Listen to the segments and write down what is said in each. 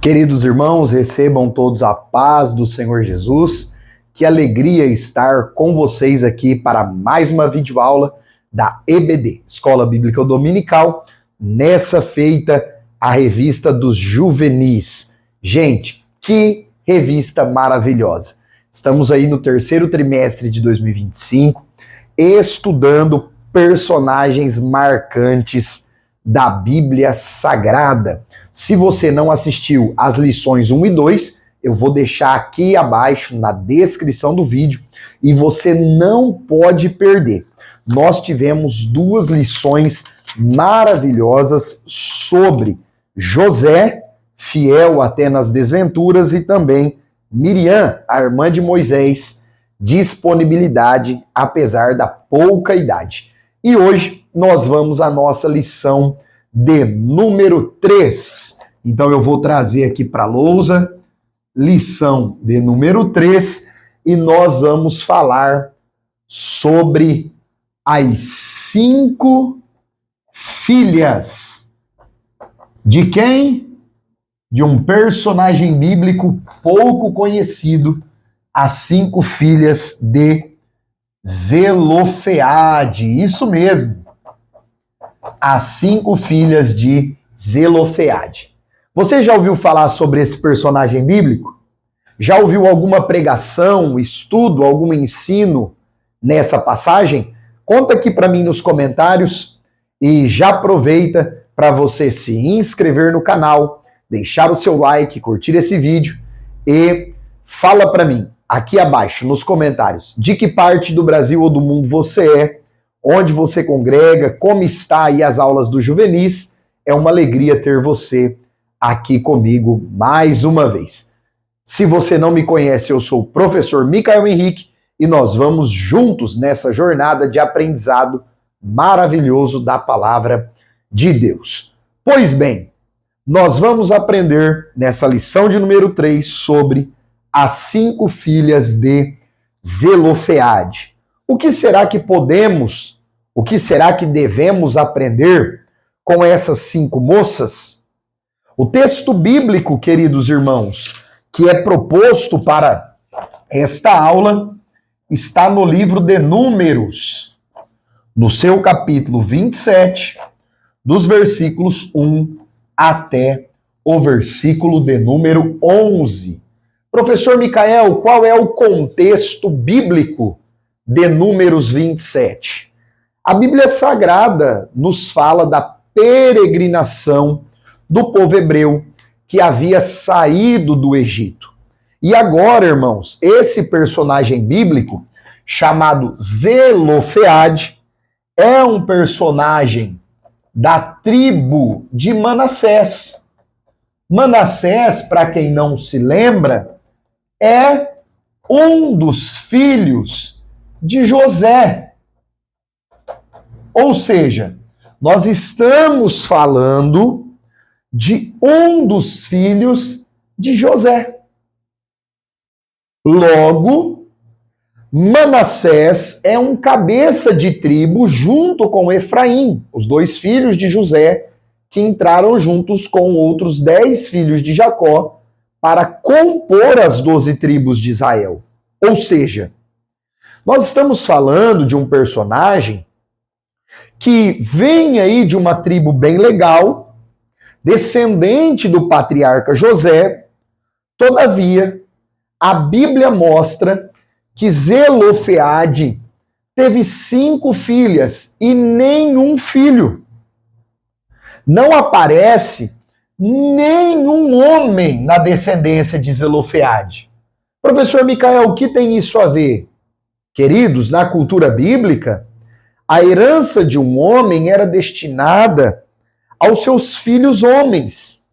Queridos irmãos, recebam todos a paz do Senhor Jesus. Que alegria estar com vocês aqui para mais uma videoaula da EBD, Escola Bíblica Dominical, nessa feita a revista dos juvenis. Gente, que revista maravilhosa! Estamos aí no terceiro trimestre de 2025, estudando personagens marcantes da Bíblia Sagrada. Se você não assistiu às lições 1 e 2, eu vou deixar aqui abaixo na descrição do vídeo e você não pode perder. Nós tivemos duas lições maravilhosas sobre José, fiel até nas desventuras, e também Miriam, a irmã de Moisés, disponibilidade apesar da pouca idade. E hoje nós vamos à nossa lição de número 3. Então eu vou trazer aqui para a lousa, lição de número 3, e nós vamos falar sobre as 5 filhas. De quem? De um personagem bíblico pouco conhecido, as 5 filhas de Zelofeade. Isso mesmo. As 5 filhas de Zelofeade. Você já ouviu falar sobre esse personagem bíblico? Já ouviu alguma pregação, estudo, algum ensino nessa passagem? Conta aqui para mim nos comentários e já aproveita para você se inscrever no canal, deixar o seu like, curtir esse vídeo e fala para mim aqui abaixo nos comentários de que parte do Brasil ou do mundo você é, onde você congrega, como está aí as aulas do juvenis. É uma alegria ter você aqui comigo mais uma vez. Se você não me conhece, eu sou o professor Micael Henrique e nós vamos juntos nessa jornada de aprendizado maravilhoso da palavra de Deus. Pois bem, nós vamos aprender nessa lição de número 3 sobre as 5 filhas de Zelofeade. O que será que devemos aprender com essas 5 moças? O texto bíblico, queridos irmãos, que é proposto para esta aula, está no livro de Números, no seu capítulo 27, dos versículos 1 até o versículo de número 11. Professor Micael, qual é o contexto bíblico de Números 27? A Bíblia Sagrada nos fala da peregrinação do povo hebreu que havia saído do Egito. E agora, irmãos, esse personagem bíblico, chamado Zelofeade, é um personagem da tribo de Manassés. Manassés, para quem não se lembra, é um dos filhos de José. Ou seja, nós estamos falando de um dos filhos de José. Logo, Manassés é um cabeça de tribo junto com Efraim, os 2 filhos de José, que entraram juntos com outros 10 filhos de Jacó para compor as 12 tribos de Israel. Ou seja, nós estamos falando de um personagem que vem aí de uma tribo bem legal, descendente do patriarca José. Todavia, a Bíblia mostra que Zelofeade teve 5 filhas e nenhum filho. Não aparece nenhum homem na descendência de Zelofeade. Professor Micael, o que tem isso a ver? Queridos, na cultura bíblica, a herança de um homem era destinada aos seus filhos homens.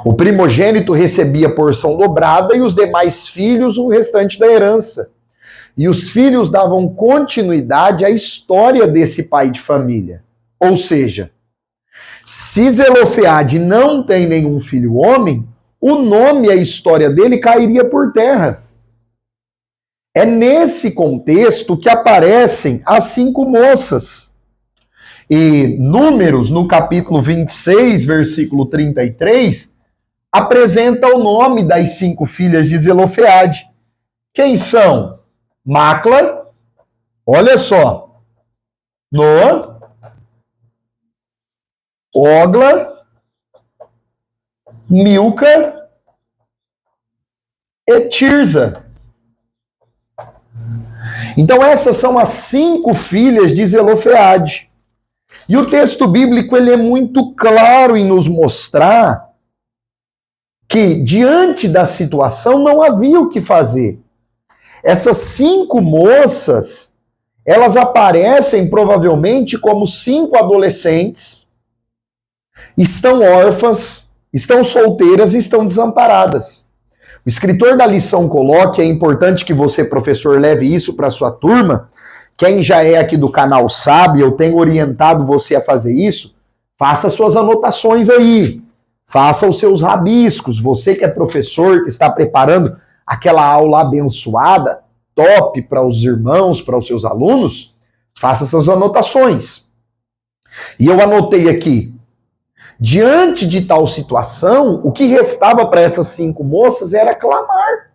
O primogênito recebia a porção dobrada e os demais filhos o restante da herança. E os filhos davam continuidade à história desse pai de família. Ou seja, se Zelofeade não tem nenhum filho homem, o nome e a história dele cairia por terra. É nesse contexto que aparecem as 5 moças. E Números, no capítulo 26, versículo 33, apresenta o nome das 5 filhas de Zelofeade. Quem são? Macla, olha só, Noa, Ogla, Milca e Tirza. Então essas são as 5 filhas de Zelofeade. E o texto bíblico ele é muito claro em nos mostrar que diante da situação não havia o que fazer. Essas 5 moças, elas aparecem provavelmente como 5 adolescentes, estão órfãs, estão solteiras e estão desamparadas. O escritor da lição coloca, é importante que você, professor, leve isso para a sua turma. Quem já é aqui do canal sabe, eu tenho orientado você a fazer isso. Faça suas anotações aí. Faça os seus rabiscos. Você que é professor, que está preparando aquela aula abençoada, top para os irmãos, para os seus alunos, faça essas anotações. E eu anotei aqui. Diante de tal situação, o que restava para essas 5 moças era clamar.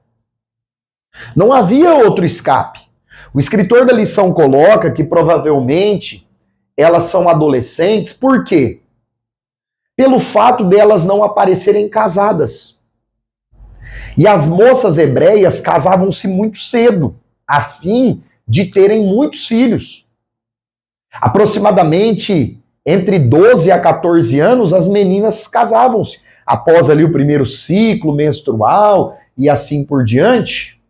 Não havia outro escape. O escritor da lição coloca que provavelmente elas são adolescentes, por quê? Pelo fato delas não aparecerem casadas. E as moças hebreias casavam-se muito cedo, a fim de terem muitos filhos. Aproximadamente entre 12 a 14 anos, as meninas casavam-se. Após ali o primeiro ciclo menstrual e assim por diante.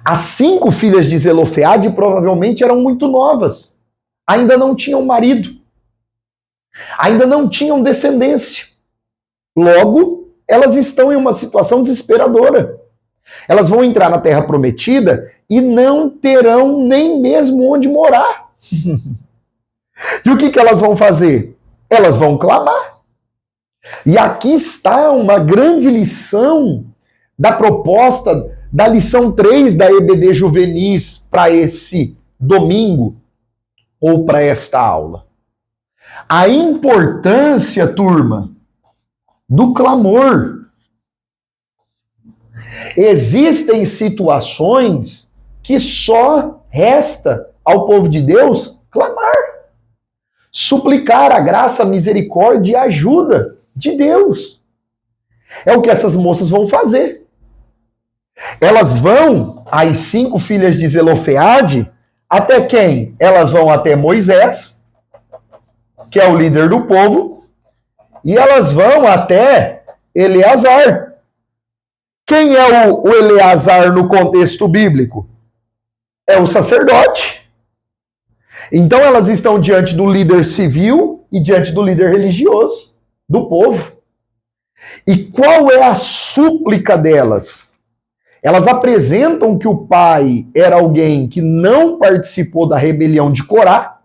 As 5 filhas de Zelofeade provavelmente eram muito novas. Ainda não tinham marido. Ainda não tinham descendência. Logo, elas estão em uma situação desesperadora. Elas vão entrar na Terra Prometida e não terão nem mesmo onde morar. E o que elas vão fazer? Elas vão clamar. E aqui está uma grande lição da proposta da lição 3 da EBD Juvenis para esse domingo ou para esta aula. A importância, turma, do clamor. Existem situações que só resta ao povo de Deus clamar. Suplicar a graça, a misericórdia e a ajuda de Deus. É o que essas moças vão fazer. Elas vão, as 5 filhas de Zelofeade, até quem? Elas vão até Moisés, que é o líder do povo, e elas vão até Eleazar. Quem é o Eleazar no contexto bíblico? É o sacerdote. Então elas estão diante do líder civil e diante do líder religioso, do povo. E qual é a súplica delas? Elas apresentam que o pai era alguém que não participou da rebelião de Corá,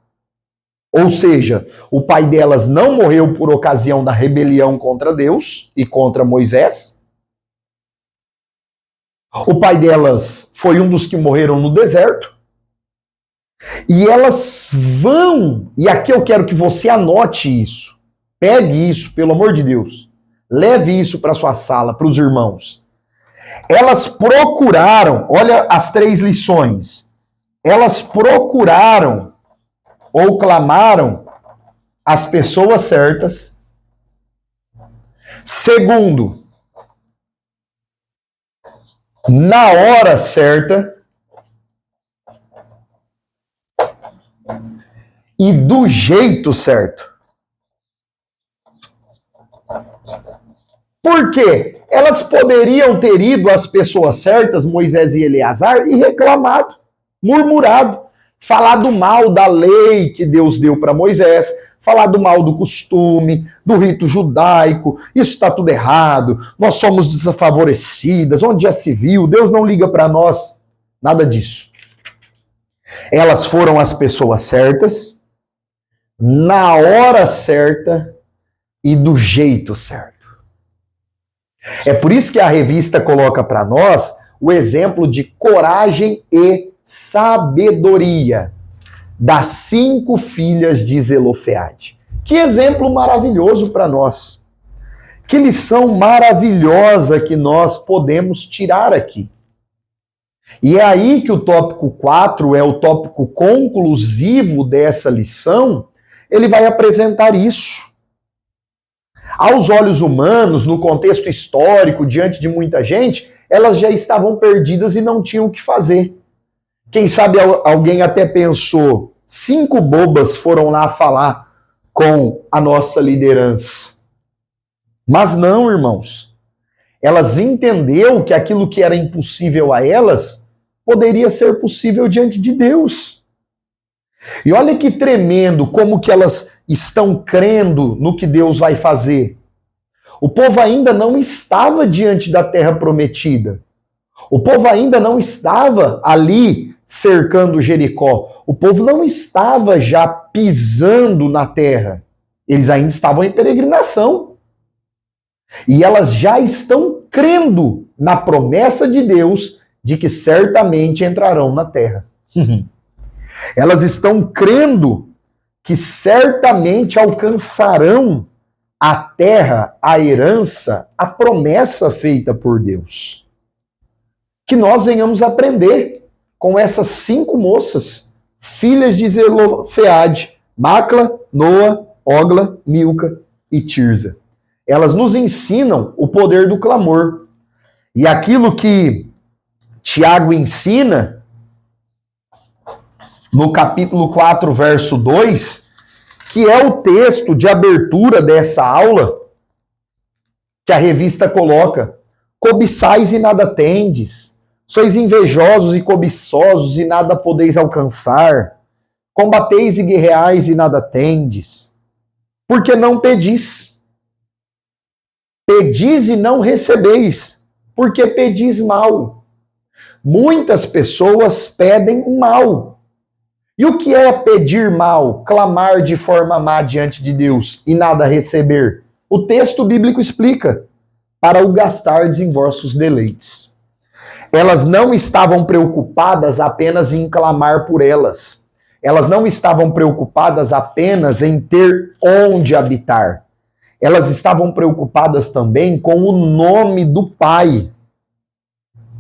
ou seja, o pai delas não morreu por ocasião da rebelião contra Deus e contra Moisés. O pai delas foi um dos que morreram no deserto. E elas vão, e aqui eu quero que você anote isso, pegue isso, pelo amor de Deus, leve isso para sua sala, para os irmãos. Elas procuraram, olha as 3 lições, elas procuraram ou clamaram as pessoas certas. Segundo, na hora certa. E do jeito certo. Por quê? Elas poderiam ter ido às pessoas certas, Moisés e Eleazar, e reclamado, murmurado, falado mal da lei que Deus deu para Moisés, falado mal do costume, do rito judaico, isso está tudo errado, nós somos desfavorecidas, onde já se viu, Deus não liga para nós, nada disso. Elas foram as pessoas certas, na hora certa e do jeito certo. É por isso que a revista coloca para nós o exemplo de coragem e sabedoria. das 5 filhas de Zelofeade. Que exemplo maravilhoso para nós. Que lição maravilhosa que nós podemos tirar aqui. E é aí que o tópico 4 é o tópico conclusivo dessa lição, ele vai apresentar isso. Aos olhos humanos, no contexto histórico, diante de muita gente, elas já estavam perdidas e não tinham o que fazer. Quem sabe alguém até pensou, 5 bobas foram lá falar com a nossa liderança. Mas não, irmãos. Elas entenderam que aquilo que era impossível a elas poderia ser possível diante de Deus. E olha que tremendo como que elas estão crendo no que Deus vai fazer. O povo ainda não estava diante da terra prometida. O povo ainda não estava ali cercando Jericó. O povo não estava já pisando na terra. Eles ainda estavam em peregrinação. E elas já estão crendo na promessa de Deus de que certamente entrarão na terra. Elas estão crendo que certamente alcançarão a terra, a herança, a promessa feita por Deus. Que nós venhamos aprender com essas 5 moças, filhas de Zelofeade, Macla, Noa, Ogla, Milca e Tirza. Elas nos ensinam o poder do clamor. E aquilo que Tiago ensina, no capítulo 4, verso 2, que é o texto de abertura dessa aula, que a revista coloca: cobiçais e nada tendes, sois invejosos e cobiçosos e nada podeis alcançar, combateis e guerreais e nada tendes, porque não pedis. Pedis e não recebeis, porque pedis mal. Muitas pessoas pedem mal. E o que é pedir mal, clamar de forma má diante de Deus e nada receber? O texto bíblico explica: para o gastardes em vossos deleites. Elas não estavam preocupadas apenas em clamar por elas. Elas não estavam preocupadas apenas em ter onde habitar. Elas estavam preocupadas também com o nome do pai,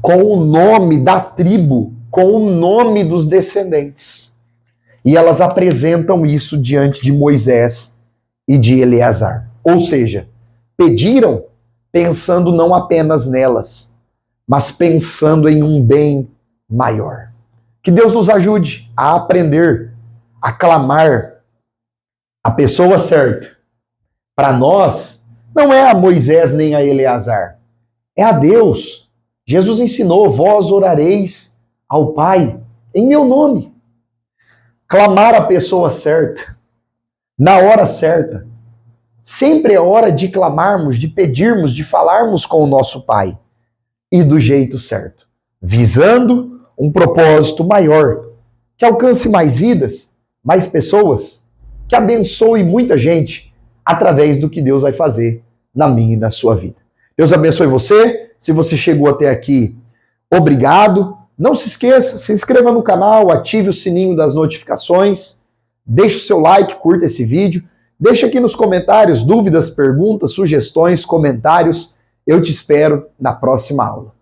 com o nome da tribo, com o nome dos descendentes. E elas apresentam isso diante de Moisés e de Eleazar. Ou seja, pediram pensando não apenas nelas, mas pensando em um bem maior. Que Deus nos ajude a aprender, a clamar a pessoa certa. Para nós, não é a Moisés nem a Eleazar, é a Deus. Jesus ensinou: vós orareis ao Pai em meu nome. Clamar a pessoa certa, na hora certa. Sempre é hora de clamarmos, de pedirmos, de falarmos com o nosso Pai. E do jeito certo, visando um propósito maior, que alcance mais vidas, mais pessoas, que abençoe muita gente através do que Deus vai fazer na minha e na sua vida. Deus abençoe você. Se você chegou até aqui, obrigado. Não se esqueça, se inscreva no canal, ative o sininho das notificações, deixe o seu like, curta esse vídeo, deixe aqui nos comentários dúvidas, perguntas, sugestões, comentários. Eu te espero na próxima aula.